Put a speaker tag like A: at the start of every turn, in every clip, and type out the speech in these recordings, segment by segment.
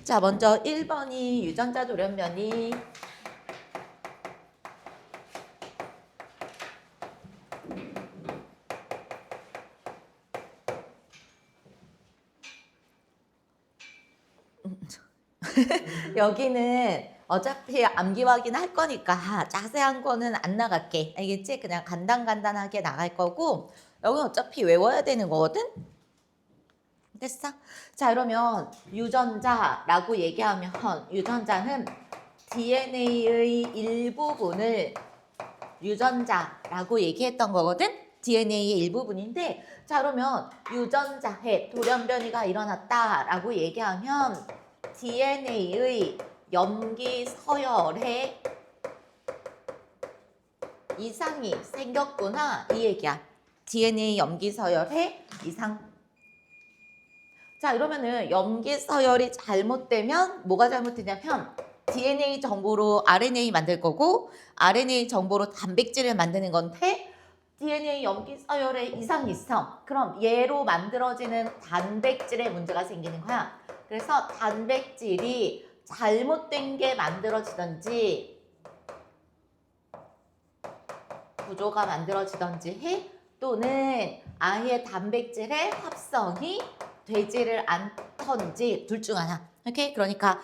A: 자, 먼저 1번이 유전자 돌연변이. 여기는 어차피 암기 확인할 거니까 자세한 거는 안 나갈게. 알겠지? 그냥 간단하게 나갈 거고, 여기는 어차피 외워야 되는 거거든? 됐어? 자, 그러면 유전자라고 얘기하면 유전자는 DNA의 일부분을 유전자라고 얘기했던 거거든? DNA의 일부분인데, 자, 그러면 유전자에 돌연변이가 일어났다라고 얘기하면 DNA의 염기 서열에 이상이 생겼구나, 이 얘기야. DNA 염기 서열에 이상. 자, 이러면은 염기 서열이 잘못되면 뭐가 잘못되냐면 DNA 정보로 RNA 만들 거고 RNA 정보로 단백질을 만드는 건데 DNA 염기 서열에 이상이 있어. 그럼 얘로 만들어지는 단백질에 문제가 생기는 거야. 그래서 단백질이 잘못된 게 만들어지든지 구조가 만들어지든지 해, 또는 아예 단백질의 합성이 되지를 않던지 둘 중 하나. 오케이? 그러니까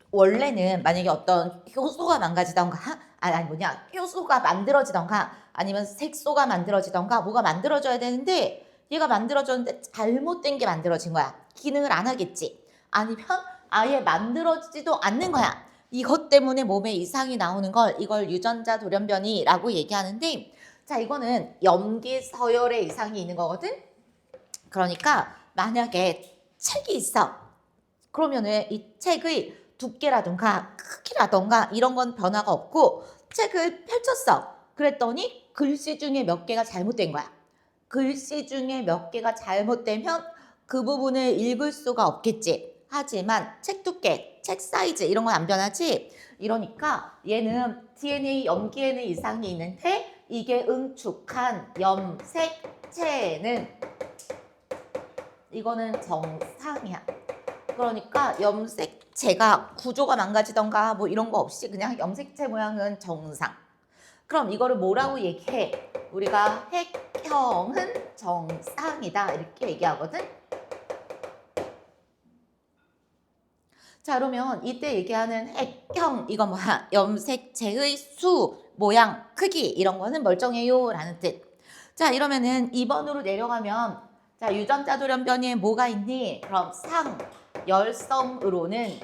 A: 원래는 만약에 어떤 효소가 망가지던가 효소가 만들어지던가 아니면 색소가 만들어지던가 뭐가 만들어져야 되는데 얘가 만들어졌는데 잘못된 게 만들어진 거야. 기능을 안 하겠지. 아니면 아예 만들어지지도 않는 거야. 이것 때문에 몸에 이상이 나오는 걸 이걸 유전자 돌연변이라고 얘기하는데, 자, 이거는 염기 서열에 이상이 있는 거거든. 그러니까 만약에 책이 있어. 그러면은 이 책의 두께라든가 크기라든가 이런 건 변화가 없고 책을 펼쳤어. 그랬더니 글씨 중에 몇 개가 잘못된 거야. 글씨 중에 몇 개가 잘못되면 그 부분을 읽을 수가 없겠지. 하지만 책 두께, 책 사이즈 이런 건 안 변하지. 이러니까 얘는 DNA 염기에는 이상이 있는데 이게 응축한 염색체는 이거는 정상이야. 그러니까 염색체가 구조가 망가지던가 뭐 이런 거 없이 그냥 염색체 모양은 정상. 그럼 이거를 뭐라고 얘기해? 우리가 핵형은 정상이다 이렇게 얘기하거든. 자, 그러면 이때 얘기하는 핵형 이거 뭐야? 염색체의 수, 모양, 크기 이런 거는 멀쩡해요 라는 뜻. 자, 이러면은 2번으로 내려가면 자, 유전자 돌연변이에 뭐가 있니? 그럼 상열성으로는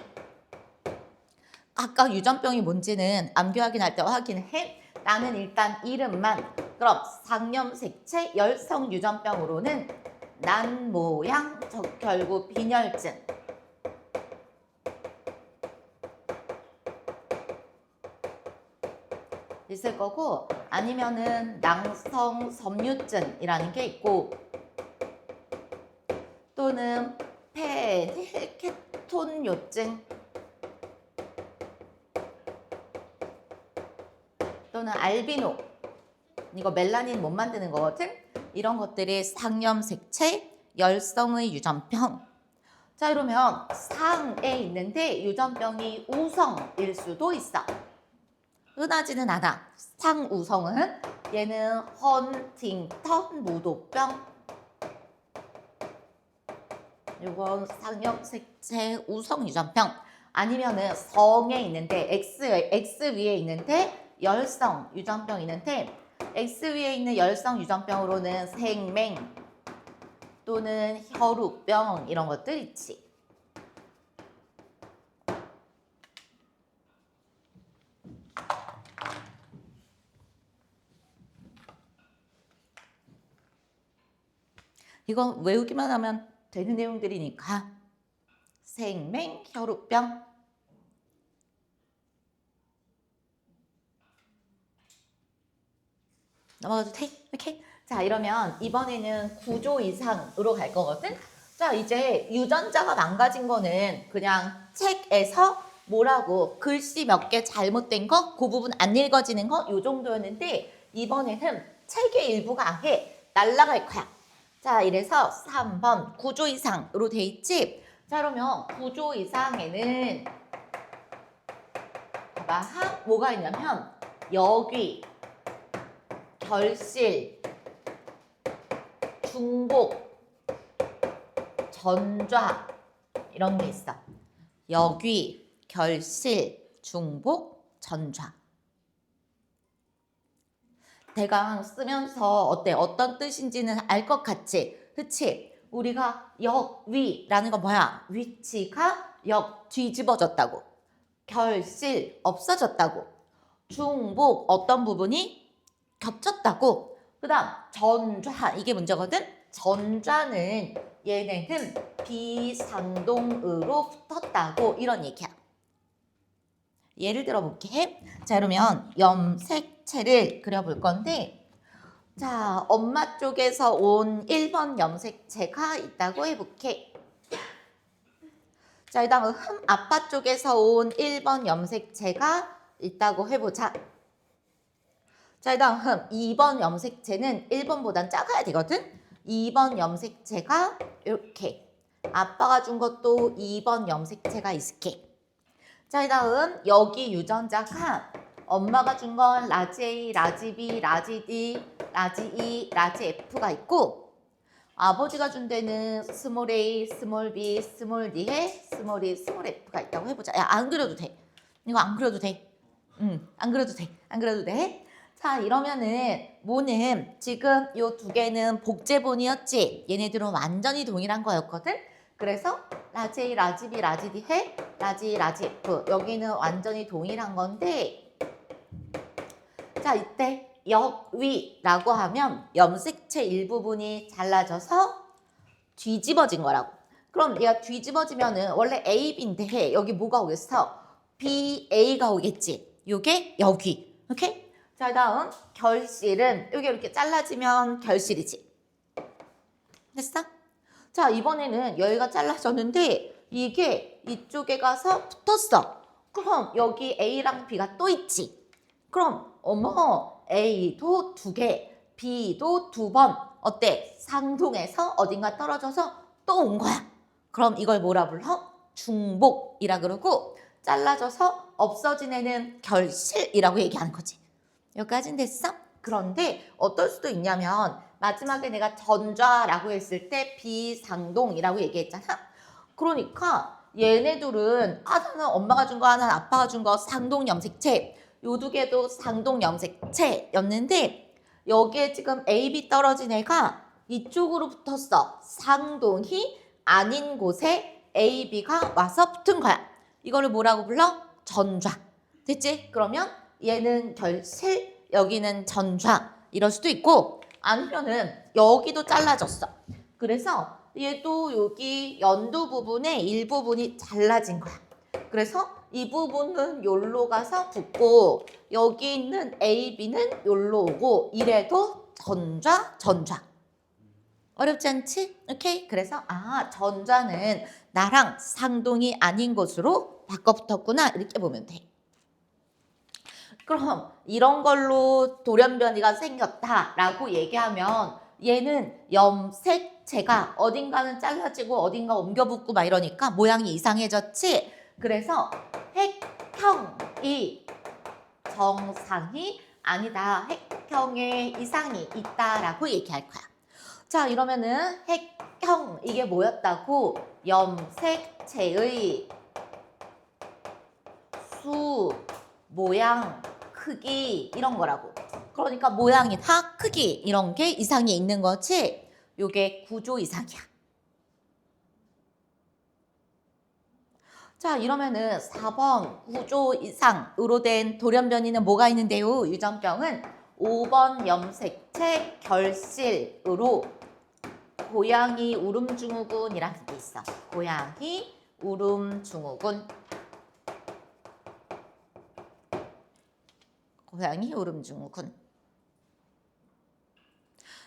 A: 아까 유전병이 뭔지는 암기 확인할 때 확인해. 나는 일단 이름만. 그럼 상염색체 열성 유전병으로는 난모양 적혈구 빈혈증. 있을 거고, 아니면은 낭성 섬유증이라는 게 있고, 또는 페닐케톤요증, 또는 알비노, 이거 멜라닌 못 만드는 거거든. 이런 것들이 상염색체 열성의 유전병. 자, 그러면 상에 있는데 유전병이 우성일 수도 있어. 흔하지는 않아. 상우성은 얘는 헌팅턴 무도병. 이건 상염색체 우성 유전병. 아니면은 성에 있는데 X 위에 있는데 열성 유전병 있는데 X 위에 있는 열성 유전병으로는 생맹 또는 혈우병 이런 것들 있지. 이거 외우기만 하면 되는 내용들이니까. 생맹, 혈우병. 넘어가도 돼? 이렇게. 자, 이러면 이번에는 구조 이상으로 갈 거거든. 자, 이제 유전자가 망가진 거는 그냥 책에서 뭐라고 글씨 몇 개 잘못된 거, 그 부분 안 읽어지는 거, 요 정도였는데 이번에는 책의 일부가 아예 날아갈 거야. 자, 이래서 3번 구조 이상으로 돼 있지. 자, 그러면 구조 이상에는 봐봐, 뭐가 있냐면 여귀, 결실, 중복, 전좌 이런 게 있어. 여귀, 결실, 중복, 전좌. 대강 쓰면서 어때? 어떤 뜻인지는 알 것 같지? 그치? 우리가 역위라는 건 뭐야? 위치가 역 뒤집어졌다고. 결실 없어졌다고. 중복 어떤 부분이 겹쳤다고. 그 다음 전좌 이게 문제거든. 전좌는 얘네는 비상동으로 붙었다고 이런 얘기야. 예를 들어 볼게. 자, 그러면 염색체를 그려볼 건데, 자, 엄마 쪽에서 온 1번 염색체가 있다고 해볼게. 자, 일단 아빠 쪽에서 온 1번 염색체가 있다고 해보자. 자, 일단 2번 염색체는 1번보단 작아야 되거든. 2번 염색체가 이렇게 아빠가 준 것도 2번 염색체가 있을게. 자, 이 다음 여기 유전자가 엄마가 준 건 라지 A, 라지 B, 라지 D, 라지 E, 라지 F가 있고 아버지가 준 데는 스몰 a, 스몰 b, 스몰 d에 스몰 e, 스몰 f가 있다고 해보자. 야, 안 그려도 돼. 이거 안 그려도 돼. 안 그려도 돼. 안 그려도 돼. 자, 이러면은 뭐는 지금 요 두 개는 복제본이었지. 얘네들은 완전히 동일한 거였거든. 그래서 라지 A, 라지 B, 라지 D 해 라지 E, 라지 F 여기는 완전히 동일한 건데 자, 이때 역위라고 하면 염색체 일부분이 잘라져서 뒤집어진 거라고. 그럼 얘가 뒤집어지면은 원래 A, B인데 여기 뭐가 오겠어? B, A가 오겠지. 요게 역위. 오케이? 자, 다음 결실은 여기 이렇게 잘라지면 결실이지. 됐어? 자, 이번에는 여기가 잘라졌는데 이게 이쪽에 가서 붙었어. 그럼 여기 A랑 B가 또 있지. 그럼 어머 A도 2개, B도 2번 어때? 상동에서 어딘가 떨어져서 또 온 거야. 그럼 이걸 뭐라 불러? 중복이라 그러고 잘라져서 없어진 애는 결실이라고 얘기하는 거지. 여기까지는 됐어? 그런데 어떨 수도 있냐면 마지막에 내가 전좌라고 했을 때 비상동이라고 얘기했잖아. 그러니까 얘네들은 하나는 엄마가 준 거, 하나는 아빠가 준 거 상동 염색체. 요 두 개도 상동 염색체였는데 여기에 지금 A, B 떨어진 애가 이쪽으로 붙었어. 상동이 아닌 곳에 A, B가 와서 붙은 거야. 이거를 뭐라고 불러? 전좌. 됐지? 그러면 얘는 결실, 여기는 전좌. 이럴 수도 있고 아니면은 여기도 잘라졌어. 그래서 얘도 여기 연두 부분의 일부분이 잘라진 거야. 그래서 이 부분은 여기로 가서 붙고 여기 있는 A, B는 여기로 오고 이래도 전좌, 전좌. 어렵지 않지? 오케이? 그래서 전좌는 나랑 상동이 아닌 곳으로 바꿔 붙었구나 이렇게 보면 돼. 그럼 이런 걸로 돌연변이가 생겼다라고 얘기하면 얘는 염색체가 어딘가는 잘라지고 어딘가 옮겨 붙고 막 이러니까 모양이 이상해졌지? 그래서 핵형이 정상이 아니다. 핵형의 이상이 있다라고 얘기할 거야. 자, 이러면은 핵형 이게 뭐였다고? 염색체의 수, 모양, 크기 이런 거라고. 그러니까 모양이나 크기 이런 게 이상이 있는 거지. 요게 구조 이상이야. 자, 이러면은 4번 구조 이상으로 된 돌연변이는 뭐가 있는데요? 유전병은 5번 염색체 결실으로 고양이 울음증후군이라는 게 있어. 고양이 울음증후군. 고양이 울음증후군.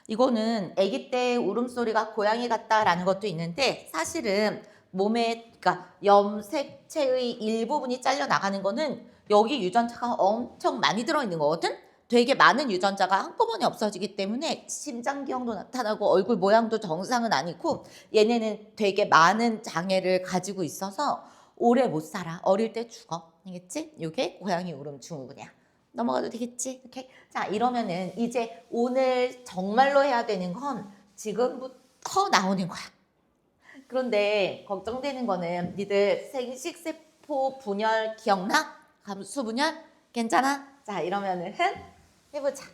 A: 이거는 아기 때 울음소리가 고양이 같다라는 것도 있는데 사실은 몸에 그러니까 염색체의 일부분이 잘려 나가는 거는 여기 유전자가 엄청 많이 들어있는 거거든. 되게 많은 유전자가 한꺼번에 없어지기 때문에 심장기형도 나타나고 얼굴 모양도 정상은 아니고 얘네는 되게 많은 장애를 가지고 있어서 오래 못 살아. 어릴 때 죽어. 알겠지? 이게 고양이 울음 증후군이야. 넘어가도 되겠지? 오케이. 자, 이러면은 이제 오늘 정말로 해야 되는 건 지금부터 나오는 거야. 그런데 걱정되는 거는 니들 생식세포 분열 기억나? 감수 분열? 괜찮아? 자, 이러면은 해보자.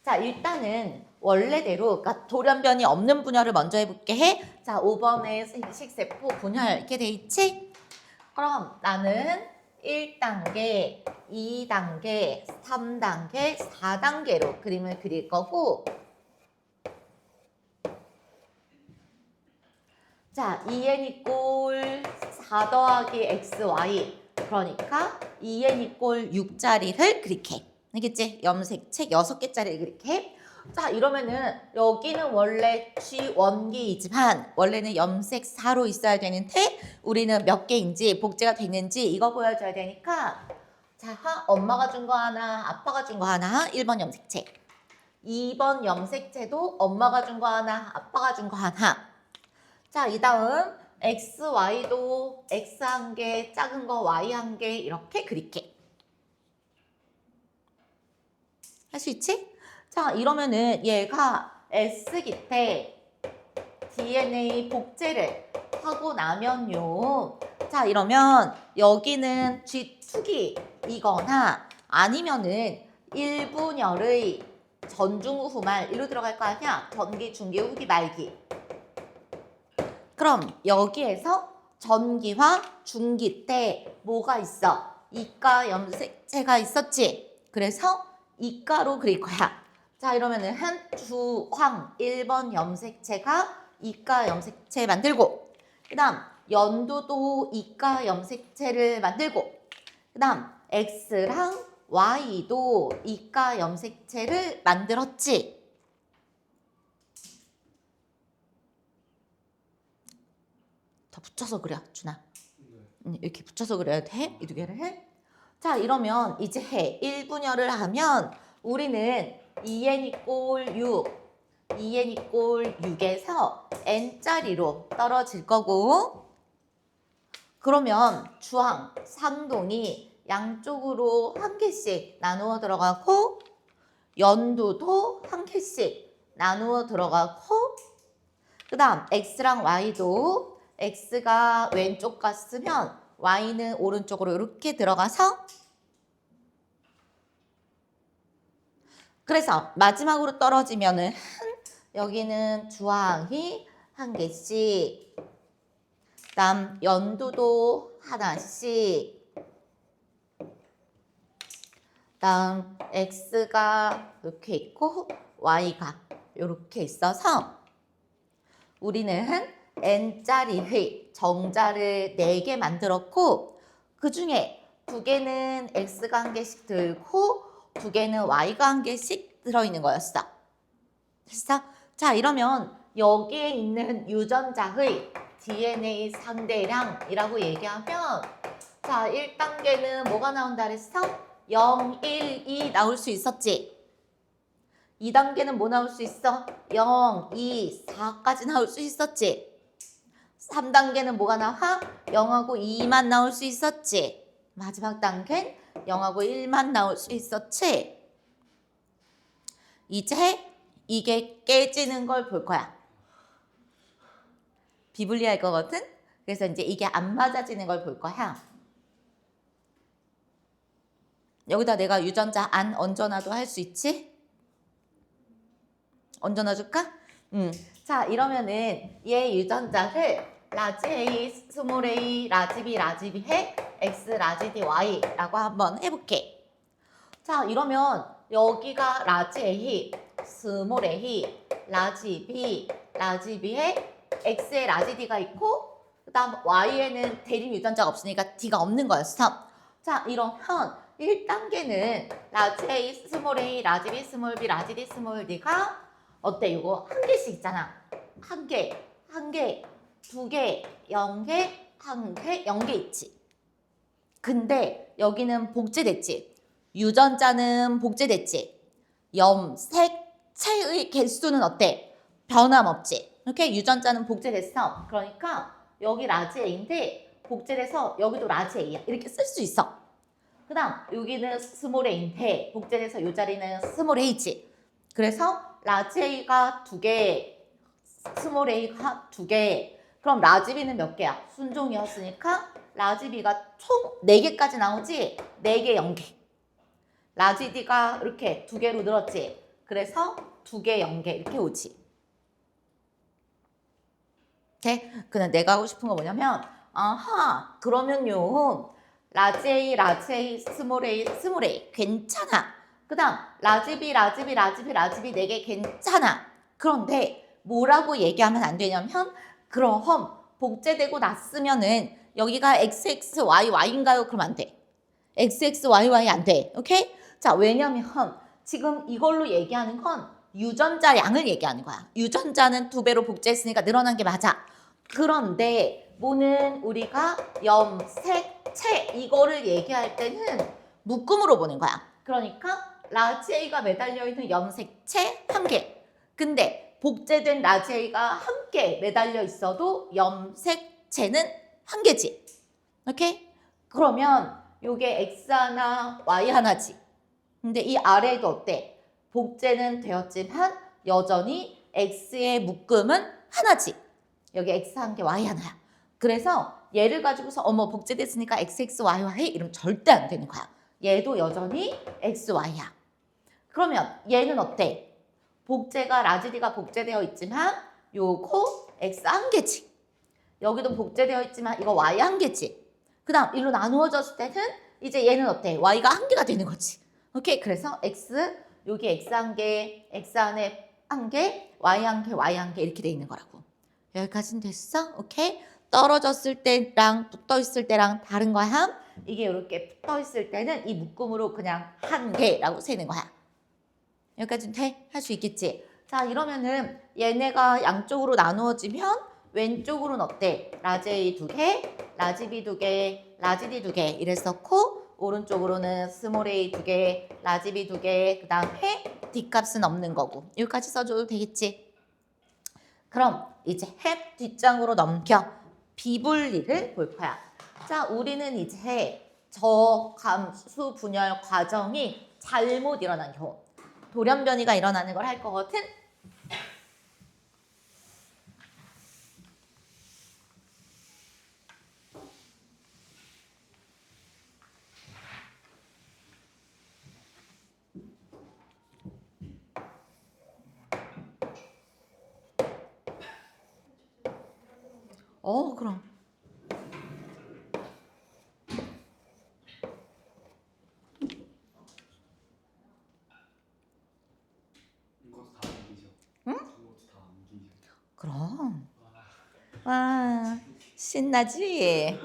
A: 자, 일단은 원래대로 그러니까 돌연변이 없는 분열을 먼저 해볼게 해. 자, 5번에 생식세포 분열 이렇게 돼 있지? 그럼 나는 1단계, 2단계, 3단계, 4단계로 그림을 그릴 거고 자, 2n 이꼴 4 더하기 xy 그러니까 2n 이꼴 6짜리를 그렇게 알겠지? 염색책 6개짜리를 그렇게 자, 이러면은 여기는 원래 G1기이지만 원래는 염색 4로 있어야 되는데 우리는 몇 개인지 복제가 됐는지 이거 보여줘야 되니까 자, 엄마가 준 거 하나, 아빠가 준 거 하나 1번 염색체 2번 염색체도 엄마가 준 거 하나, 아빠가 준 거 하나 자, 이 다음 x, y도 x 한 개, 작은 거 y 한 개 이렇게 그릴게. 할 수 있지? 자, 이러면은 얘가 S기 때 DNA 복제를 하고 나면요. 자, 이러면 여기는 G2기이거나 아니면은 1분열의 전중 후 말 일로 들어갈 거 아니야? 전기, 중기, 후기, 말기. 그럼 여기에서 전기와 중기 때 뭐가 있어? 이가 염색체가 있었지? 그래서 이가로 그릴 거야. 자, 이러면은 주황 1번 염색체가 이가 염색체 만들고 그 다음 연두도 이가 염색체를 만들고 그 다음 X랑 Y도 이가 염색체를 만들었지? 더 붙여서 그려, 준아. 이렇게 붙여서 그려야 돼. 이 두 개를 해. 자, 이러면 이제 해. 1분열을 하면 우리는 2n 이꼴 6, 2n 이꼴 6에서 n짜리로 떨어질 거고 그러면 주황, 상동이 양쪽으로 한 개씩 나누어 들어가고 연두도 한 개씩 나누어 들어가고 그 다음 x랑 y도 x가 왼쪽 갔으면 y는 오른쪽으로 이렇게 들어가서 그래서 마지막으로 떨어지면은 여기는 주황이 한 개씩 그 다음 연두도 하나씩 그 다음 x가 이렇게 있고 y가 이렇게 있어서 우리는 n짜리의 정자를 4개 만들었고 그 중에 2개는 x가 한 개씩 들고 2개는 y가 한 개씩 들어있는 거였어. 됐어? 자, 이러면 여기에 있는 유전자의 DNA 상대량이라고 얘기하면 자, 1단계는 뭐가 나온다 그랬어? 0, 1, 2 나올 수 있었지? 2단계는 뭐 나올 수 있어? 0, 2, 4까지 나올 수 있었지? 3단계는 뭐가 나와? 0하고 2만 나올 수 있었지? 마지막 단계는 0하고 1만 나올 수 있었지? 이제 이게 깨지는 걸 볼 거야. 비불리할 거거든? 그래서 이제 이게 안 맞아지는 걸 볼 거야. 여기다 내가 유전자 안 얹어놔도 할 수 있지? 얹어놔줄까? 자, 이러면은 얘 유전자를 라지 A, 스몰 a, 라지 B, 라지 B 해 X, 라지 D, Y라고 한번 해볼게. 자, 이러면 여기가 라지 A, 스몰 a, 라지 B, 라지 B에 X에 라지 D가 있고 그 다음 Y에는 대립 유전자가 없으니까 D가 없는 거였어. 자, 이러면 1단계는 라지 A, 스몰 a, 라지 B, 스몰 B, 라지 D, 스몰 D가 어때? 이거 한 개씩 있잖아. 한 개, 한 개, 2개, 0개, 1개, 0개 있지. 근데 여기는 복제됐지. 유전자는 복제됐지. 염색체의 개수는 어때? 변함없지. 이렇게 유전자는 복제됐어. 그러니까 여기 라지 A인데 복제돼서 여기도 라지 A야. 이렇게 쓸 수 있어. 그 다음 여기는 스몰 A인데 복제돼서 이 자리는 스몰 A지. 그래서 라지 A가 2개, 스몰 A가 2개. 그럼 라지 B는 몇 개야? 순종이었으니까 라지 B가 총 4개까지 나오지? 4개 0개. 라지 D가 이렇게 2개로 늘었지? 그래서 2개 0개 이렇게 오지. 오케이? 그냥 내가 하고 싶은 거 뭐냐면 아하 그러면요 라지 A, 라지 A, 스몰 A, 스몰 A 괜찮아. 그 다음 라지 B, 라지 B, 라지 B, 라지 B 4개 괜찮아. 그런데 뭐라고 얘기하면 안 되냐면 그럼 복제되고 났으면은 여기가 XXYY인가요? 그럼 안 돼. XXYY 안 돼. 오케이? 자, 왜냐면 지금 이걸로 얘기하는 건 유전자량을 얘기하는 거야. 유전자는 2배로 복제했으니까 늘어난 게 맞아. 그런데 뭐는 우리가 염색체 이거를 얘기할 때는 묶음으로 보는 거야. 그러니까 라지 A가 매달려 있는 염색체 1개. 근데 복제된 라지 A가 함께 매달려 있어도 염색체는 1개지. 오케이? 그러면 요게 X 하나, Y 하나지. 근데 이 아래도 어때? 복제는 되었지만 여전히 X의 묶음은 하나지. 여기 X 한 개, Y 하나야. 그래서 얘를 가지고서 어머 복제됐으니까 XXYY 이러면 절대 안 되는 거야. 얘도 여전히 XY야. 그러면 얘는 어때? 복제가 라지 D가 복제되어 있지만 요거 X 한 개지. 여기도 복제되어 있지만 이거 Y 한 개지. 그 다음 일로 나누어졌을 때는 이제 얘는 어때? Y가 한 개가 되는 거지. 오케이? 그래서 X, 여기 X 한 개, X 안에 한 개, Y 한 개, Y 한 개 이렇게 돼 있는 거라고. 여기까지는 됐어? 오케이? 떨어졌을 때랑 붙어 있을 때랑 다른 거야. 이게 이렇게 붙어 있을 때는 이 묶음으로 그냥 한 개라고 세는 거야. 여기까지는 돼? 할 수 있겠지? 자, 이러면은 얘네가 양쪽으로 나누어지면 왼쪽으로는 어때? 라지 A 2개, 라지 B 2개, 라지 D 2개 이랬었고 오른쪽으로는 스몰 A 2개, 라지 B 2개 그 다음에 D 값은 없는 거고 여기까지 써줘도 되겠지? 그럼 이제 햅 뒷장으로 넘겨 비분리를 볼 거야. 자, 우리는 이제 저감수 분열 과정이 잘못 일어난 경우 돌연변이가 일어나는 걸 할 거거든? 그럼.
B: 이것도 다 암기죠?
A: 응?
B: 이것도 다 암기죠?
A: 그럼. 와, 신나지?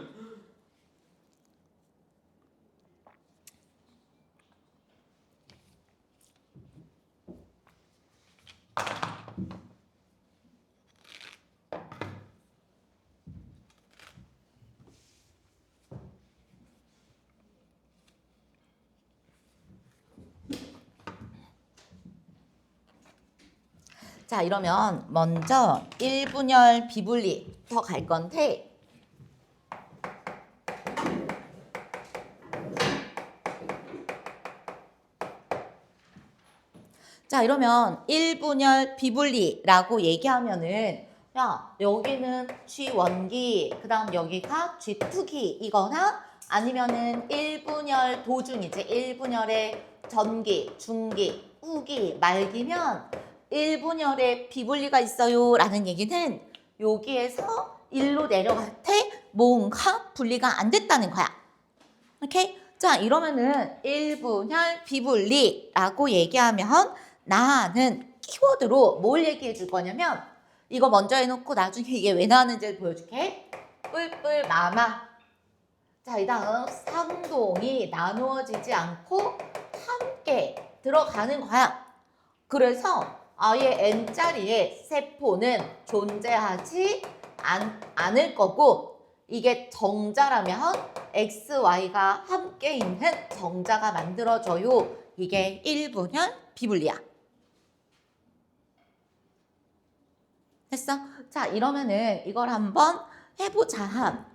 A: 자, 이러면 먼저 1분열 비분리부터 갈 건데 자, 이러면 1분열 비분리라고 얘기하면은 야, 여기는 G1기, 그 다음 여기가 G2기이거나 아니면은 1분열 도중이지. 1분열의 전기, 중기, 후기, 말기면 1분열에 비분리가 있어요 라는 얘기는 여기에서 1로 내려갈 때 뭔가 분리가 안 됐다는 거야. 오케이? 자, 이러면은 1분열 비분리라고 얘기하면 나는 키워드로 뭘 얘기해 줄 거냐면 이거 먼저 해놓고 나중에 이게 왜 나왔는지를 보여줄게. 뿔뿔 마마. 자, 이 다음 상동이 나누어지지 않고 함께 들어가는 거야. 그래서 아예 N자리에 세포는 존재하지 않을 거고 이게 정자라면 x, y가 함께 있는 정자가 만들어져요. 이게 1분열 비분리야. 됐어? 자, 이러면은 이걸 한번 해보자.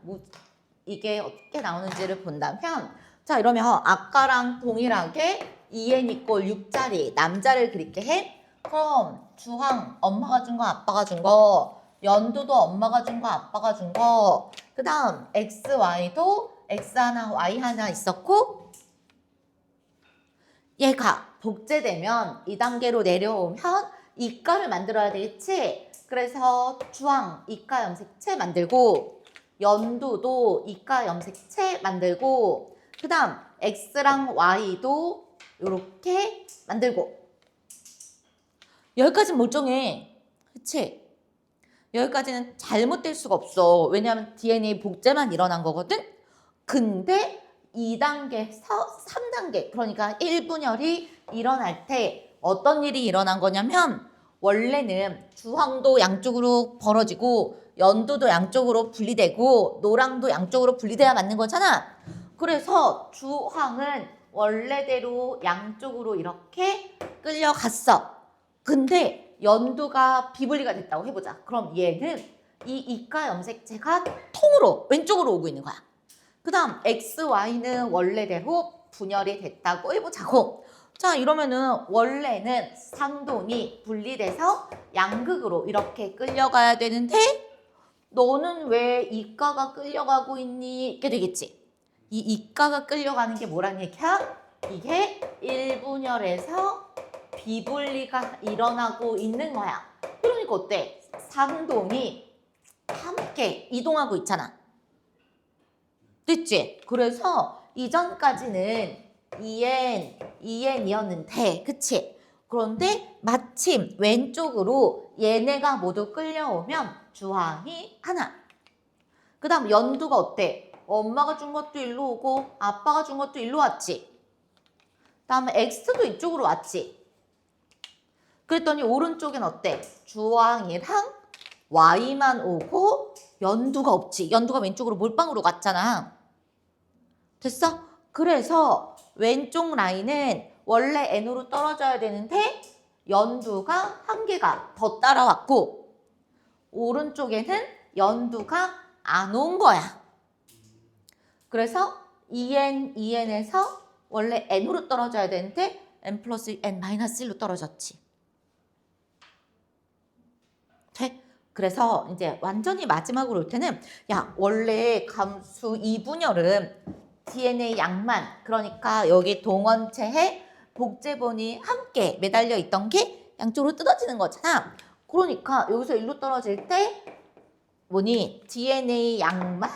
A: 이게 어떻게 나오는지를 본다면, 자, 이러면 아까랑 동일하게 2n 이꼴 6자리 남자를 그리게 해. 그럼 주황 엄마가 준 거 아빠가 준 거, 연두도 엄마가 준 거 아빠가 준 거, 그 다음 x, y도 x 하나 y 하나 있었고, 얘가 복제되면 2단계로 내려오면 이가를 만들어야 되겠지? 그래서 주황 이가 염색체 만들고, 연두도 이가 염색체 만들고, 그 다음 x랑 y도 이렇게 만들고. 여기까지는 멀쩡해. 그치? 여기까지는 잘못될 수가 없어. 왜냐하면 DNA 복제만 일어난 거거든? 근데 2단계에서 3단계, 그러니까 1분열이 일어날 때 어떤 일이 일어난 거냐면, 원래는 주황도 양쪽으로 벌어지고 연두도 양쪽으로 분리되고 노랑도 양쪽으로 분리돼야 맞는 거잖아. 그래서 주황은 원래대로 양쪽으로 이렇게 끌려갔어. 근데 연두가 비분리가 됐다고 해보자. 그럼 얘는 이 이가 염색체가 통으로 왼쪽으로 오고 있는 거야. 그 다음 x, y는 원래대로 분열이 됐다고 해보자고. 자, 이러면은 원래는 상동이 분리돼서 양극으로 이렇게 끌려가야 되는데, 너는 왜 이가가 끌려가고 있니? 이렇게 되겠지. 이 이가가 끌려가는 게 뭐란 얘기야? 이게 1분열에서 비분리가 일어나고 있는 거야. 그러니까 어때? 상동이 함께 이동하고 있잖아. 됐지? 그래서 이전까지는 2n이었는데, 그치? 그런데 마침 왼쪽으로 얘네가 모두 끌려오면 주황이 하나. 그 다음 연두가 어때? 엄마가 준 것도 일로 오고 아빠가 준 것도 일로 왔지. 다음에 x도 이쪽으로 왔지. 그랬더니 오른쪽엔 어때? 주황이랑 y만 오고 연두가 없지. 연두가 왼쪽으로 몰빵으로 갔잖아. 됐어? 그래서 왼쪽 라인은 원래 n으로 떨어져야 되는데 연두가 한 개가 더 따라왔고, 오른쪽에는 연두가 안 온 거야. 그래서 2n에서 원래 n으로 떨어져야 되는데 n 플러스 n 마이너스 1로 떨어졌지. 돼? 그래서 이제 완전히 마지막으로 올 때는, 야, 원래 감수 2분열은 DNA 양만, 그러니까 여기 동원체에 복제본이 함께 매달려 있던 게 양쪽으로 뜯어지는 거잖아. 그러니까 여기서 일로 떨어질 때 뭐니? DNA 양만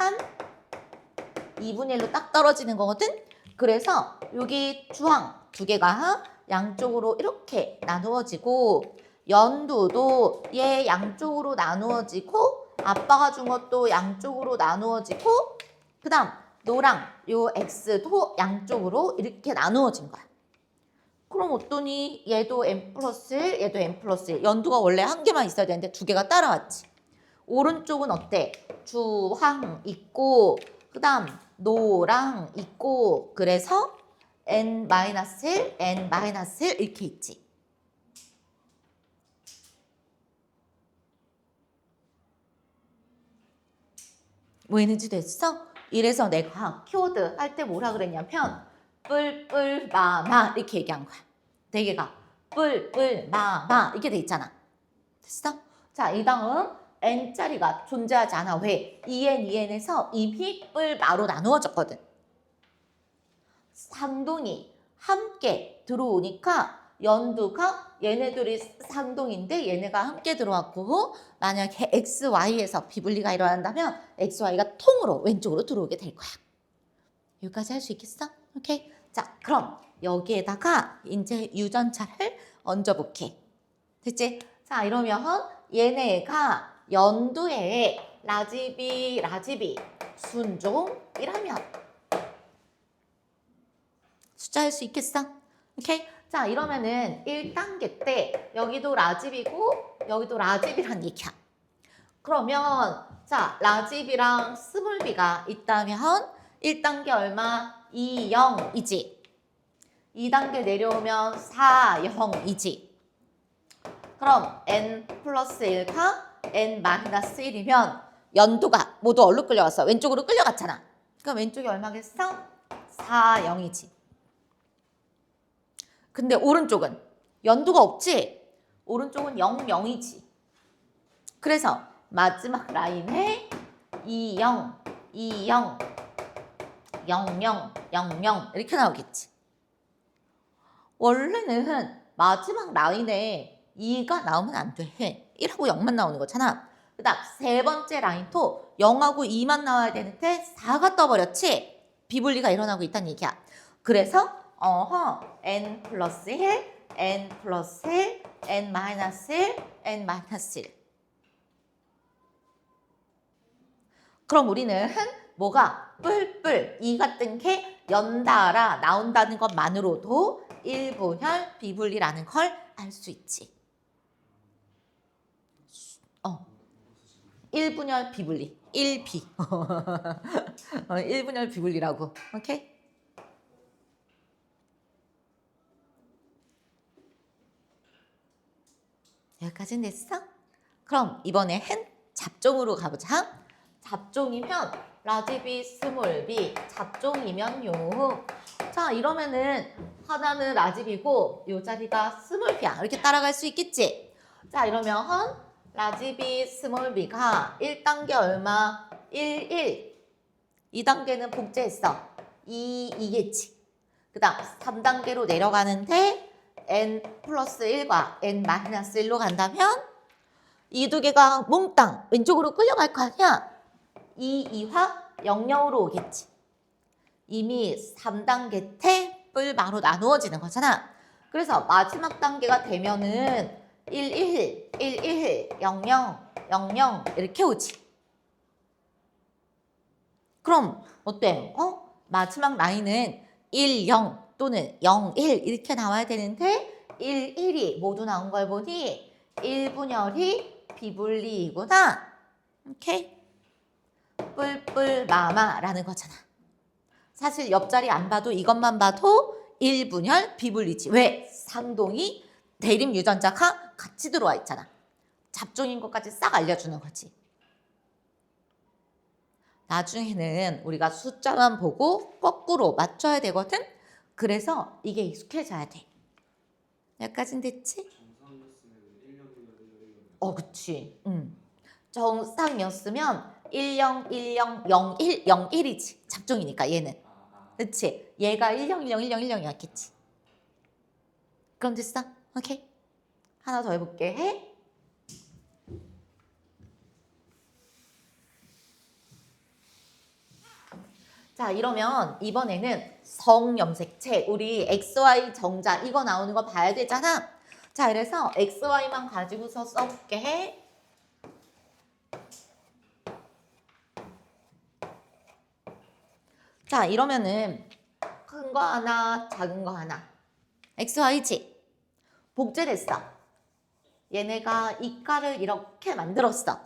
A: 2분의 1로 딱 떨어지는 거거든? 그래서 여기 주황 두 개가 양쪽으로 이렇게 나누어지고, 연두도 얘 양쪽으로 나누어지고, 아빠가 준 것도 양쪽으로 나누어지고, 그 다음 노랑 요 x도 양쪽으로 이렇게 나누어진 거야. 그럼 어떠니? 얘도 n 플러스 1, 얘도 n 플러스 1. 연두가 원래 한 개만 있어야 되는데 두 개가 따라왔지. 오른쪽은 어때? 주황 있고, 그 다음 노랑 있고, 그래서 n-1, n-1 이렇게 있지. 뭐 있는지 됐어? 이래서 내가 키워드 할 때 뭐라 그랬냐면 뿔뿔마마 이렇게 얘기한 거야. 대개가 뿔뿔마마 이렇게 돼 있잖아. 됐어? 자, 이 다음 n자리가 존재하지 않아. 왜? 2n에서 이미 뿔마로 나누어졌거든. 상동이 함께 들어오니까 연두가 얘네들이 상동인데 얘네가 함께 들어왔고, 만약에 x, y에서 비분리가 일어난다면 x, y가 통으로 왼쪽으로 들어오게 될 거야. 여기까지 할 수 있겠어? 오케이? 자, 그럼 여기에다가 이제 유전자를 얹어볼게. 됐지? 자, 이러면 얘네가 연두의 라지비 순종이라면 숫자 할 수 있겠어? 오케이? 자, 이러면은 1단계 때 여기도 라집이고 여기도 라집이란 얘기야. 그러면 자, 라집이랑 스몰비가 있다면 1단계 얼마? 2, 0이지. 2단계 내려오면 4, 0이지. 그럼 n 플러스 1과 n 마이너스 1이면 연도가 모두 어디로 끌려갔어? 왼쪽으로 끌려갔잖아. 그럼 왼쪽이 얼마겠어? 4, 0이지. 근데 오른쪽은 연도가 없지? 오른쪽은 0, 0이지. 그래서 마지막 라인에 2, 0, 2, 0, 0, 0, 0, 0 이렇게 나오겠지. 원래는 마지막 라인에 2가 나오면 안 돼. 1하고 0만 나오는 거잖아. 그 다음 세 번째 라인도 0하고 2만 나와야 되는데 4가 떠버렸지. 비분리가 일어나고 있다는 얘기야. 그래서 n 플러스 1, n 플러스 1, n 마이너스 1, n 마이너스 1. 그럼 우리는 뭐가 뿔뿔 이 같은 게 연달아 나온다는 것만으로도 일분열 비분리라는 걸 알 수 있지. 일분열 비분리. 1비. 일분열 비분리라고. 오케이? 여기까지는 됐어? 그럼 이번에 잡종으로 가보자. 잡종이면 라지비, 스몰비, 잡종이면요. 자, 이러면은 하나는 라지비고 요 자리가 스몰비야. 이렇게 따라갈 수 있겠지? 자, 이러면 라지비, 스몰비가 1단계 얼마? 1, 1. 2단계는 복제했어. 2, 2겠지. 그 다음 3단계로 내려가는데 n 플러스 1과 n 마이너스 1로 간다면 이 두 개가 몽땅 왼쪽으로 끌려갈 거 아니야? 2, 2화 0, 0으로 오겠지. 이미 3단계 때 뿔바로 나누어지는 거잖아. 그래서 마지막 단계가 되면은 1, 1, 1, 1, 0, 0, 0, 0 이렇게 오지. 그럼 어때? 마지막 라인은 1, 0 또는 0, 1 이렇게 나와야 되는데 1, 1이 모두 나온 걸 보니 1분열이 비분리이구나. 오케이? 뿔뿔마마라는 거잖아. 사실 옆자리 안 봐도 이것만 봐도 1분열 비분리지. 왜? 상동이 대립 유전자가 같이 들어와 있잖아. 잡종인 것까지 싹 알려주는 거지. 나중에는 우리가 숫자만 보고 거꾸로 맞춰야 되거든. 그래서 이게 익숙해져야 돼. 여기까진 됐지?
B: 정상이었으면 1년 1년 1년 1년.
A: 그치. 정상이었으면 10, 10, 01, 01이지. 잡종이니까 얘는. 그치? 얘가 10, 10, 10, 10이었겠지. 그럼 됐어? 오케이. 하나 더 해볼게. 자, 이러면 이번에는 성염색체, 우리 XY 정자 이거 나오는 거 봐야 되잖아. 자, 그래서 XY만 가지고서 써볼게. 자, 이러면은 큰 거 하나, 작은 거 하나. XY지? 복제됐어. 얘네가 이가를 이렇게 만들었어.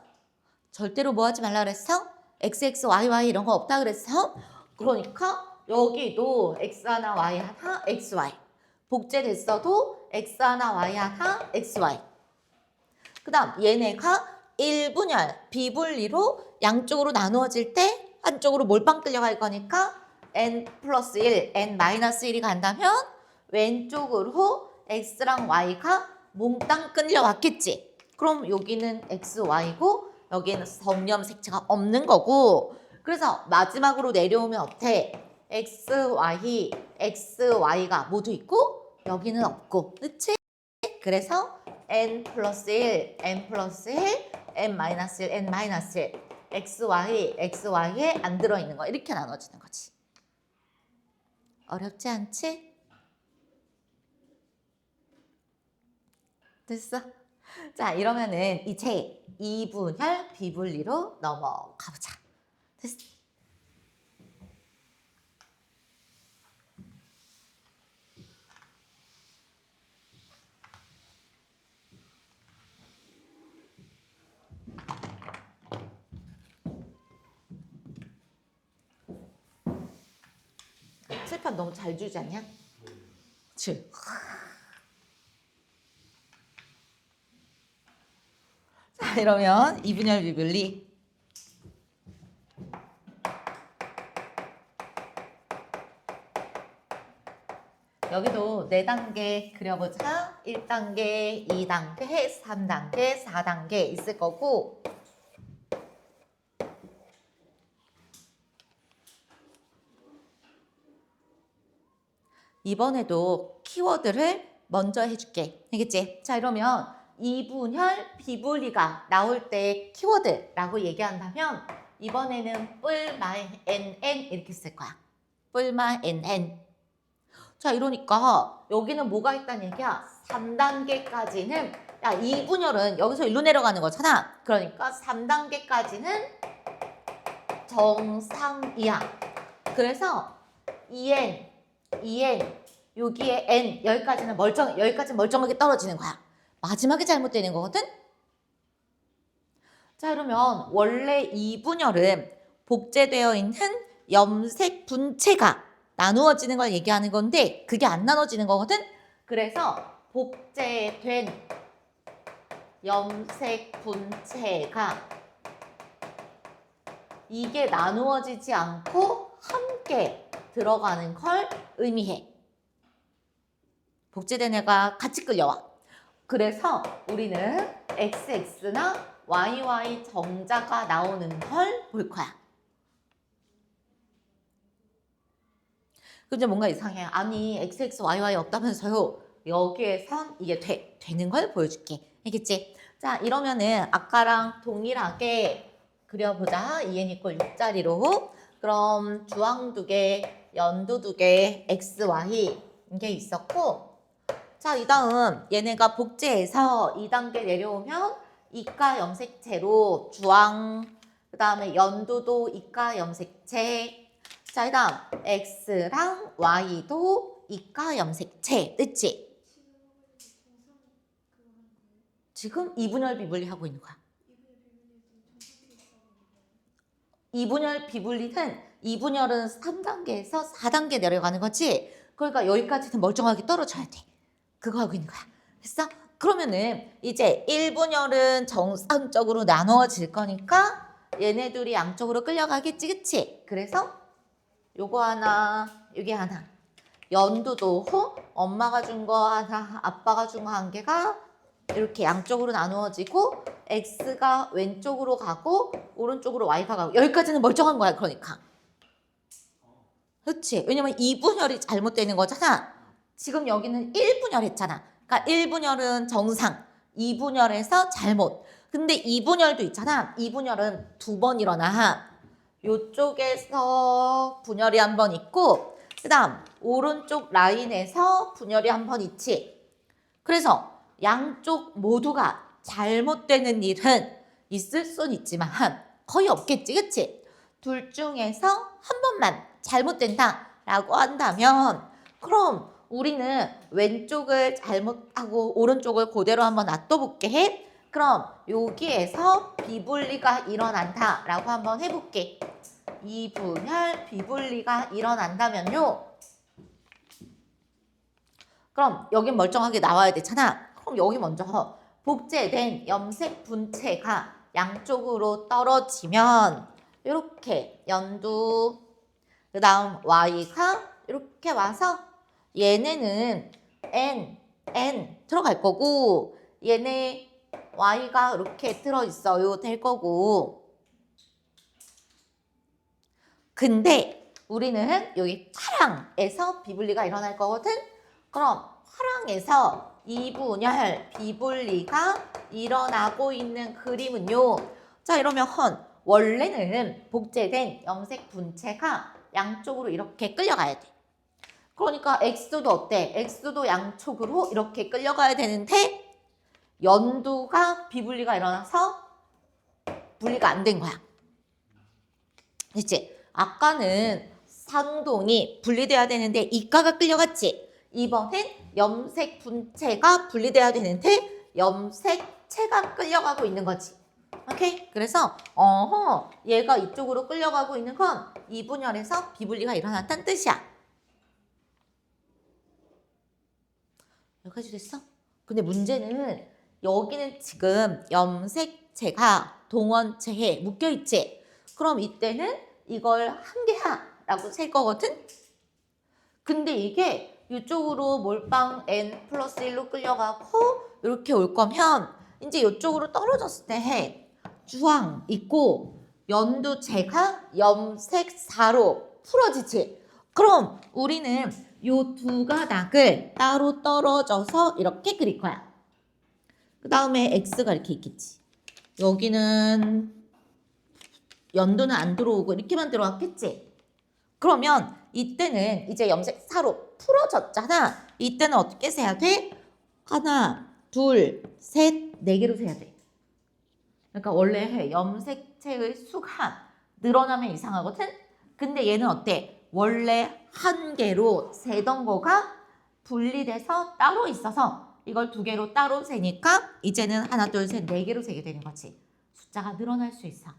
A: 절대로 뭐 하지 말라 그랬어? XXYY 이런 거 없다 그랬어? 그러니까 여기도 X 하나 Y 하나 XY. 복제됐어도 X 하나 Y 하나 XY. 그 다음 얘네가 1분열, 비분리로 양쪽으로 나누어질 때 한쪽으로 몰빵 끌려갈 거니까 n 플러스 1, n 마이너스 1이 간다면 왼쪽으로 x랑 y가 몽땅 끌려왔겠지. 그럼 여기는 xy고 여기는 성염색체가 없는 거고, 그래서 마지막으로 내려오면 어때? xy, xy가 모두 있고 여기는 없고, 그치? 그래서 n 플러스 1, n 플러스 1, n 마이너스 1, n 마이너스 1, xy, xy에 안 들어있는 거 이렇게 나눠지는 거지. 어렵지 않지? 됐어? 자, 이러면은 이제 이분열 비분리로 넘어가 보자. 됐어? X편 너무 잘 주지 않냐? 그치? 자, 이러면 이분열 비분리 여기도 4단계 그려보자. 1단계, 2단계, 3단계, 4단계 있을 거고 이번에도 키워드를 먼저 해줄게. 알겠지? 자, 이러면 이분혈 비분리가 나올 때 키워드라고 얘기한다면 이번에는 뿔마 NN 이렇게 쓸 거야. 뿔마 NN. 자, 이러니까 여기는 뭐가 있다는 얘기야? 3단계까지는 야, 이분혈은 여기서 일로 내려가는 거잖아. 그러니까 3단계까지는 정상이야. 그래서 EN 여기에 N 여기까지는 멀쩡하게 떨어지는 거야. 마지막에 잘못되는 거거든. 자, 그러면 원래 이분혈은 복제되어 있는 염색 분체가 나누어지는 걸 얘기하는 건데 그게 안 나눠지는 거거든. 그래서 복제된 염색 분체가 이게 나누어지지 않고 함께 들어가는 걸 의미해. 복제된 애가 같이 끌려와. 그래서 우리는 XX나 YY 정자가 나오는 걸 볼 거야. 근데 뭔가 이상해. 아니 XX, YY 없다면서요. 여기에선 이게 되는 걸 보여줄게. 알겠지? 자, 이러면은 아까랑 동일하게 그려보자. 2n 이퀄 6자리로. 그럼 주황 2개, 연두 2개, X, Y 이게 있었고 자, 이 다음 얘네가 복제해서 2단계 내려오면 이가 염색체로 주황, 그 다음에 연두도 이가 염색체. 자, 이 다음 X랑 Y도 이가 염색체. 됐지? 지금 이분열 비분리 하고 있는 거야. 이분열 비분리는 이분열은 3단계에서 4단계 내려가는 거지. 그러니까 여기까지는 멀쩡하게 떨어져야 돼. 그거 하고 있는 거야. 됐어? 그러면은 이제 1분열은 정상적으로 나누어질 거니까 얘네 둘이 양쪽으로 끌려가겠지, 그치? 그래서 요거 하나, 여기 하나. 연두도 엄마가 준 거 하나, 아빠가 준 거 한 개가 이렇게 양쪽으로 나누어지고 X가 왼쪽으로 가고 오른쪽으로 Y가 가고 여기까지는 멀쩡한 거야. 그러니까 그렇지? 왜냐면 2분열이 잘못되는 거잖아. 지금 여기는 1분열 했잖아. 그러니까 1분열은 정상, 2분열에서 잘못. 근데 2분열도 있잖아. 2분열은 2번 일어나. 요쪽에서 분열이 한 번 있고 그 다음 오른쪽 라인에서 분열이 한 번 있지. 그래서 양쪽 모두가 잘못되는 일은 있을 순 있지만 거의 없겠지, 그치? 둘 중에서 한 번만 잘못된다 라고 한다면 그럼 우리는 왼쪽을 잘못하고 오른쪽을 그대로 한번 놔둬볼게 해. 그럼 여기에서 비분리가 일어난다 라고 한번 해볼게. 이분열 비분리가 일어난다면요. 그럼 여긴 멀쩡하게 나와야 되잖아. 그럼 여기 먼저 복제된 염색 분체가 양쪽으로 떨어지면 이렇게 연두 그 다음 Y가 이렇게 와서 얘네는 N 들어갈 거고 얘네 Y가 이렇게 들어있어요 될 거고 근데 우리는 여기 파랑에서 비분리가 일어날 거거든. 그럼 파랑에서 이분열 비분리가 일어나고 있는 그림은요. 자, 이러면 원래는 복제된 염색 분체가 양쪽으로 이렇게 끌려가야 돼. 그러니까 X도 어때? X도 양쪽으로 이렇게 끌려가야 되는데 연두가 비분리가 일어나서 분리가 안 된 거야. 됐지? 아까는 상동이 분리돼야 되는데 이가가 끌려갔지? 이번엔 염색 분체가 분리돼야 되는데 염색체가 끌려가고 있는 거지. 오케이? 그래서 얘가 이쪽으로 끌려가고 있는 건 이분열에서 비분리가 일어났다는 뜻이야. 여기까지 됐어? 근데 문제는 여기는 지금 염색체가 동원체에 묶여있지? 그럼 이때는 이걸 한 개야라고 셀 거거든? 근데 이게 이쪽으로 몰빵 n 플러스 1로 끌려가고 이렇게 올 거면 이제 이쪽으로 떨어졌을 때 주황 있고 연두체가 염색사로 풀어지지? 그럼 우리는 요 두 가닥을 따로 떨어져서 이렇게 그릴 거야. 그 다음에 X가 이렇게 있겠지. 여기는 연두는 안 들어오고 이렇게만 들어왔겠지. 그러면 이때는 이제 염색사로 풀어졌잖아. 이때는 어떻게 세야 돼? 하나, 둘, 셋, 네 개로 세야 돼. 그러니까 원래 염색체의 수가 늘어나면 이상하거든? 근데 얘는 어때? 원래 한 개로 세던 거가 분리돼서 따로 있어서 이걸 두 개로 따로 세니까 이제는 하나, 둘, 셋, 네 개로 세게 되는 거지. 숫자가 늘어날 수 있어.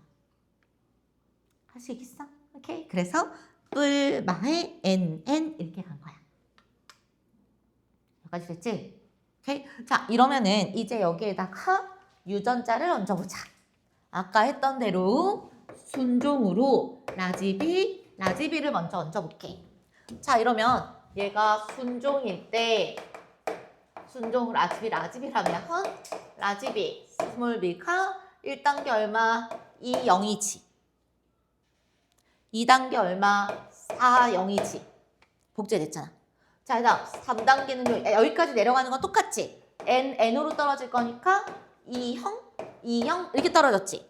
A: 할 수 있겠어? 오케이. 그래서 뿔마에 NN 이렇게 간 거야. 여기까지 됐지? 오케이. 자, 이러면은 이제 여기에다가 유전자를 얹어보자. 아까 했던 대로 순종으로 라지비를 먼저 얹어볼게. 자, 이러면 얘가 순종일 때 순종 라지비라면 라지비 스몰 b가 1단계 얼마? 2,0이지. 2단계 얼마? 4,0이지. 복제됐잖아. 자, 그다음 3단계는 여기까지 내려가는 건 똑같지? n으로 떨어질 거니까 2형 이렇게 떨어졌지?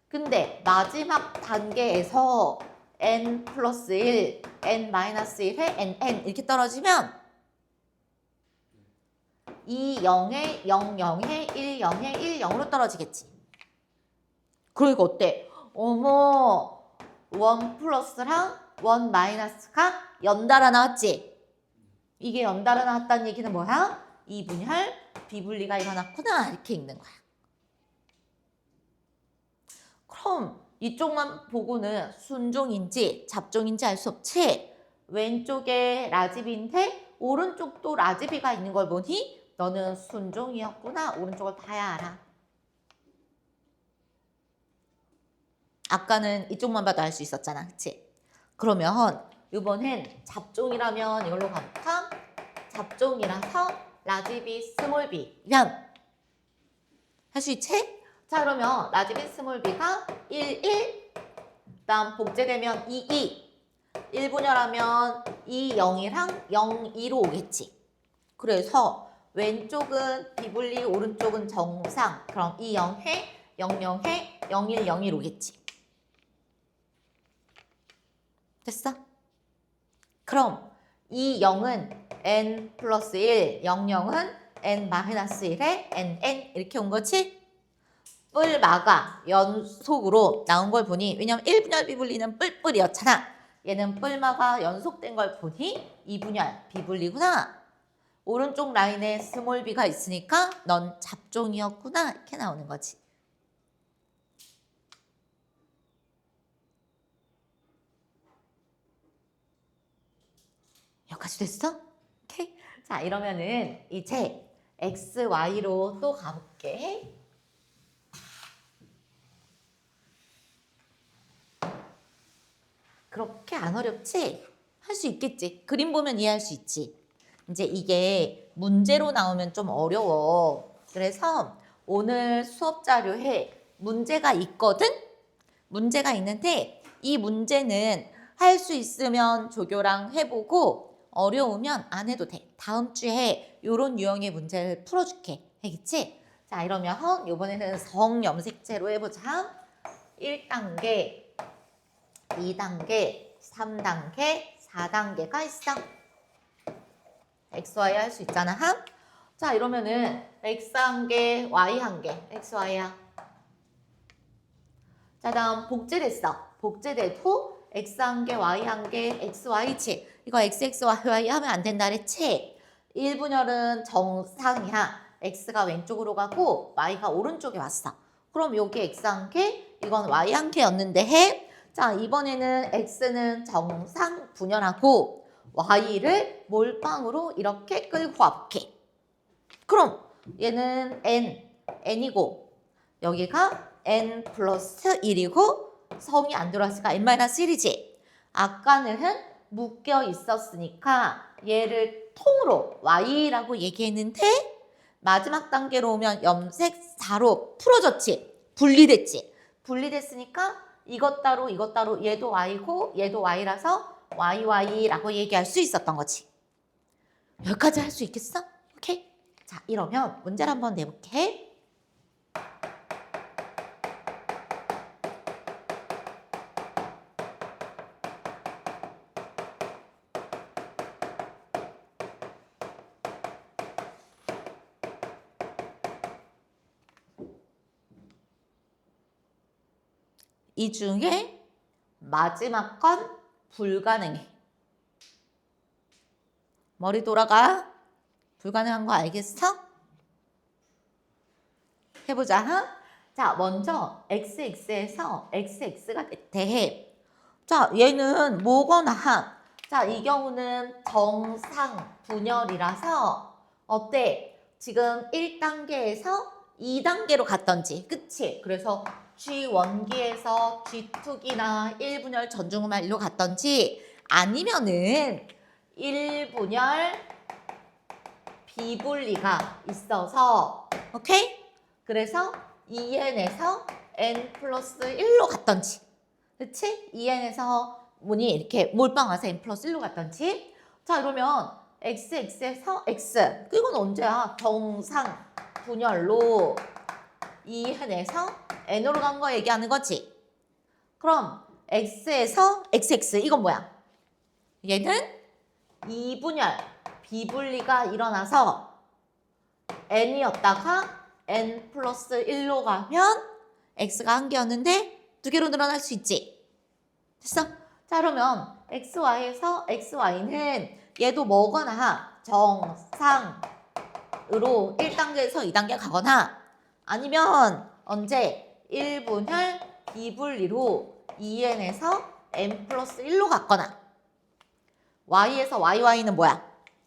A: 근데 마지막 단계에서 n 플러스 1, n 마이너스 1에 nn 이렇게 떨어지면 2, 0에 0, 0에 1, 0에 1, 0으로 떨어지겠지. 그러니까 어때? 어머, 1 플러스랑 1 마이너스가 연달아 나왔지? 이게 연달아 나왔다는 얘기는 뭐야? 이분열, 비분리가 일어났구나 이렇게 읽는 거야. 그럼 이쪽만 보고는 순종인지 잡종인지 알 수 없지? 왼쪽에 라지비인데 오른쪽도 라지비가 있는 걸 보니 너는 순종이었구나. 오른쪽을 봐야 알아. 아까는 이쪽만 봐도 알 수 있었잖아. 그치? 그러면 이번엔 잡종이라면 이걸로 가볼까? 잡종이라서 라지비 스몰 b면 할 수 있지? 자, 그러면 라지비 스몰 b가 1, 1 그다음 복제되면 2, 2 1분열하면 2, 0이랑 0, 2로 오겠지. 그래서 왼쪽은 비분리, 오른쪽은 정상. 그럼 2, 0해, 0, 0해, 0, 1, 0, 1 오겠지. 됐어? 그럼 이 0은 n 플러스 1, 0, 0은 n 마이너스 1에 nn 이렇게 온 거지? 뿔마가 연속으로 나온 걸 보니 왜냐면 1분열 비분리는 뿔뿔이었잖아. 얘는 뿔마가 연속된 걸 보니 2분열 비분리구나. 오른쪽 라인에 스몰 b가 있으니까 넌 잡종이었구나 이렇게 나오는 거지. 여기까지 됐어? 오케이. 자, 이러면은 이제 x, y로 또 가볼게. 그렇게 안 어렵지? 할 수 있겠지? 그림 보면 이해할 수 있지? 이제 이게 문제로 나오면 좀 어려워. 그래서 오늘 수업 자료에 문제가 있거든? 문제가 있는데 이 문제는 할 수 있으면 조교랑 해보고 어려우면 안 해도 돼. 다음 주에 이런 유형의 문제를 풀어줄게. 알겠지? 자, 이러면 이번에는 성염색체로 해보자. 1단계, 2단계, 3단계, 4단계가 있어. X, Y 할 수 있잖아. 자, 이러면은 X 한 개, Y 한 개, X, Y야. 자, 다음 복제됐어. 복제돼도 X 한 개, Y 한 개, X, Y지. 이거 X, X, Y, Y 하면 안 된다 그랬지? 1분열은 정상이야. X가 왼쪽으로 가고 Y가 오른쪽에 왔어. 그럼 여기 X 한 개, 이건 Y 한 개였는데 해. 자, 이번에는 X는 정상 분열하고 y를 몰빵으로 이렇게 끌고 와볼게. 그럼 얘는 n이고 여기가 n 플러스 1이고 성이 안 들어왔으니까 n-1이지. 아까는 묶여 있었으니까 얘를 통으로 y라고 얘기했는데 마지막 단계로 오면 염색 4로 풀어졌지. 분리됐지. 분리됐으니까 이것 따로 이것 따로 얘도 y고 얘도 y라서 YY라고 얘기할 수 있었던 거지. 여기까지 할 수 있겠어? 오케이? 자, 이러면 문제를 한번 내볼게. 이 중에 마지막 건 불가능해. 머리 돌아가. 불가능한 거 알겠어? 해보자. 자, 먼저 xx에서 xx가 대해. 자, 얘는 뭐거나. 자, 이 경우는 정상 분열이라서 어때? 지금 1단계에서 2단계로 갔던지. 그치? 그래서 G1기에서 G2기나 1분열 전중후말로 갔던지 아니면은 1분열 비분리가 있어서 오케이? 그래서 2n에서 n 플러스 1로 갔던지 그치? 2n에서 뭐니 이렇게 몰빵 와서 n 플러스 1로 갔던지 자 그러면 xx에서 x 이건 언제야? 정상 분열로 2n에서 n으로 간 거 얘기하는 거지. 그럼 x에서 xx 이건 뭐야? 얘는 2분열 비분리가 일어나서 n이었다가 n 플러스 1로 가면 x가 한 개였는데 두 개로 늘어날 수 있지. 됐어? 자 그러면 xy에서 xy는 얘도 뭐거나 정상으로 1단계에서 2단계 가거나 아니면 언제 1분열 비분리로 2n에서 n 플러스 1로 갔거나 y에서 YY는 뭐야?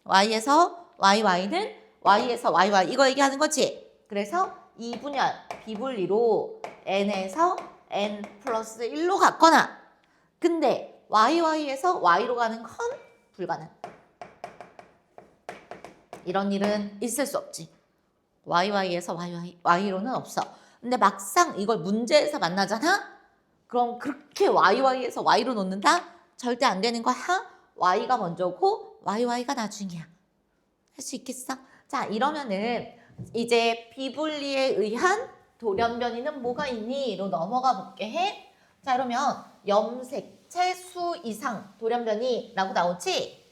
A: y에서 YY는 y에서 YY 이거 얘기하는 거지. 그래서 2분열 비분리로 n에서 n 플러스 1로 갔거나 근데 YY에서 Y로 가는 건 불가능. 이런 일은 있을 수 없지. YY에서 Y로는 없어. 근데 막상 이걸 문제에서 만나잖아? 그럼 그렇게 YY에서 Y로 놓는다? 절대 안 되는 거야. Y가 먼저고 YY가 나중이야. 할 수 있겠어? 자 이러면은 이제 비분리에 의한 돌연변이는 뭐가 있니? 로 넘어가 볼게 해. 자 그러면 염색체 수 이상 돌연변이라고 나오지?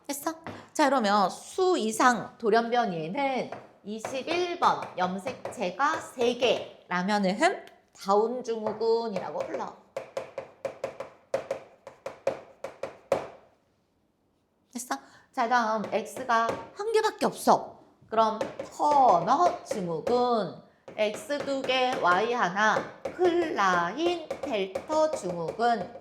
A: 했어? 자 그러면 수 이상 돌연변이에는 21번 염색체가 3개라면은 다운증후군이라고 불러. 됐어? 자 다음 X가 한 개밖에 없어. 그럼 터너 증후군 X 2개 Y 하나 클라인 델터 증후군.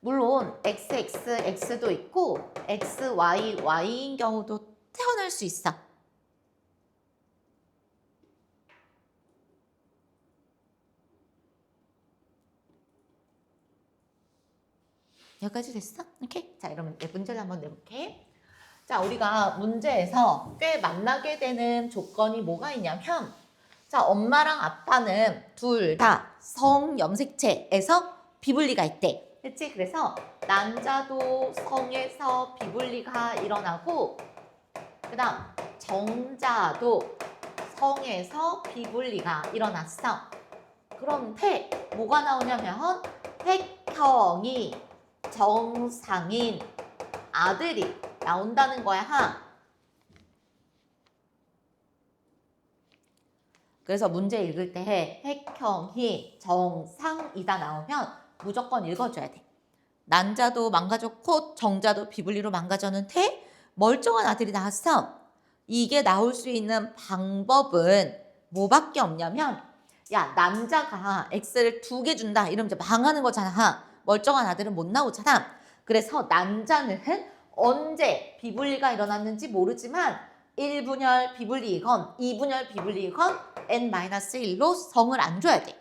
A: 물론 XXX도 있고 XYY인 경우도 태어날 수 있어. 여기까지 됐어? 오케이. 자, 이러면 문제를 한번 내볼게. 자, 우리가 문제에서 꽤 만나게 되는 조건이 뭐가 있냐면 자, 엄마랑 아빠는 둘 다 성염색체에서 비분리가 있대. 그치? 그래서 난자도 성에서 비분리가 일어나고 그 다음 정자도 성에서 비분리가 일어났어. 그런데 뭐가 나오냐면 획형이 정상인 아들이 나온다는 거야. 그래서 문제 읽을 때 획형이 정상이다 나오면 무조건 읽어줘야 돼. 난자도 망가졌고 정자도 비분리로 망가졌는데 멀쩡한 아들이 나왔어. 이게 나올 수 있는 방법은 뭐밖에 없냐면 야, 남자가 X를 2개 준다. 이러면 이제 망하는 거잖아. 멀쩡한 아들은 못 나오잖아. 그래서 남자는 언제 비분리가 일어났는지 모르지만 1분열 비분리이건 2분열 비분리이건 n-1로 성을 안 줘야 돼.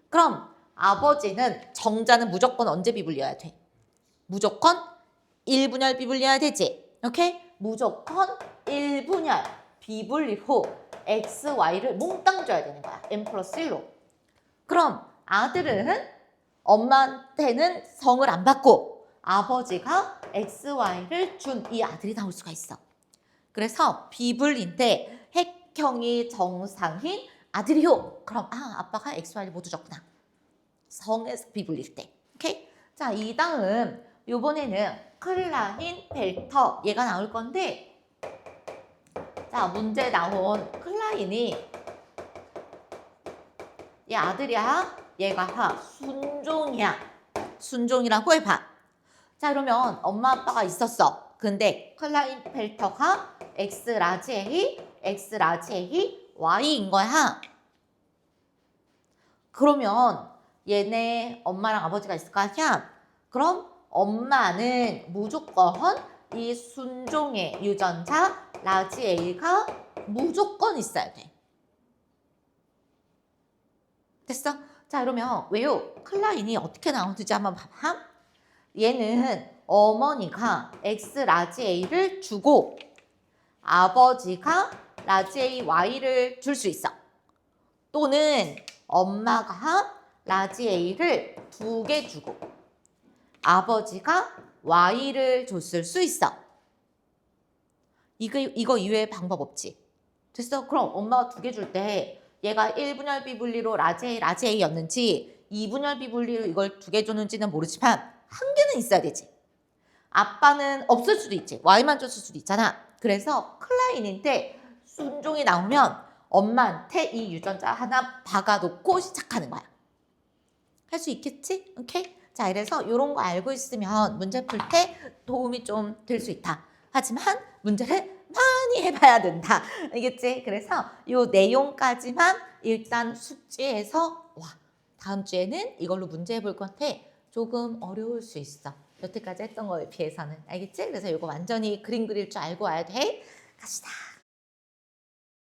A: 그럼 아버지는 정자는 무조건 언제 비분리해야 돼? 무조건 1분열 비분리해야 되지. 오케이? 무조건 1분열 비분리로 x, y를 몽땅 줘야 되는 거야. n 플러스 1로. 그럼 아들은 엄마한테는 성을 안 받고 아버지가 x, y를 준 이 아들이 나올 수가 있어. 그래서 비분리인데 핵형이 정상인 아들이요. 그럼 아빠가 x, y를 모두 줬구나. 성에서 비분리일 때. 오케이? 자, 이 다음 요번에는 클라인 벨터 얘가 나올 건데 자, 문제 나온 클라인이 얘 아들이야. 얘가 순종이야. 순종이라고 해봐. 자, 그러면 엄마 아빠가 있었어. 근데 클라인 벨터가 X 라지 A, X 라지 A, Y인 거야. 그러면 얘네 엄마랑 아버지가 있을 거 아니야? 그럼 엄마는 무조건 이 순종의 유전자 라지 A가 무조건 있어야 돼. 됐어? 자, 그러면 왜요? 클라인이 어떻게 나오는지 한번 봐봐. 얘는 어머니가 X 라지 A를 주고 아버지가 라지 A Y를 줄 수 있어. 또는 엄마가 라지 A를 2개 주고 아버지가 Y를 줬을 수 있어. 이거 이외에 방법 없지. 됐어? 그럼 엄마가 2개 줄 때 얘가 1분열 비분리로 라지 A였는지 2분열 비분리로 이걸 2개 줬는지는 모르지만 한 개는 있어야 되지. 아빠는 없을 수도 있지. Y만 줬을 수도 있잖아. 그래서 클라인인데 순종이 나오면 엄마한테 이 유전자 하나 박아놓고 시작하는 거야. 할 수 있겠지? 오케이? 자, 이래서 이런 거 알고 있으면 문제 풀 때 도움이 좀 될 수 있다. 하지만 문제를 많이 해봐야 된다. 알겠지? 그래서 이 내용까지만 일단 숙지해서 와, 다음 주에는 이걸로 문제 해볼 건데 조금 어려울 수 있어. 여태까지 했던 거에 비해서는. 알겠지? 그래서 이거 완전히 그림 그릴 줄 알고 와야 돼. 갑시다.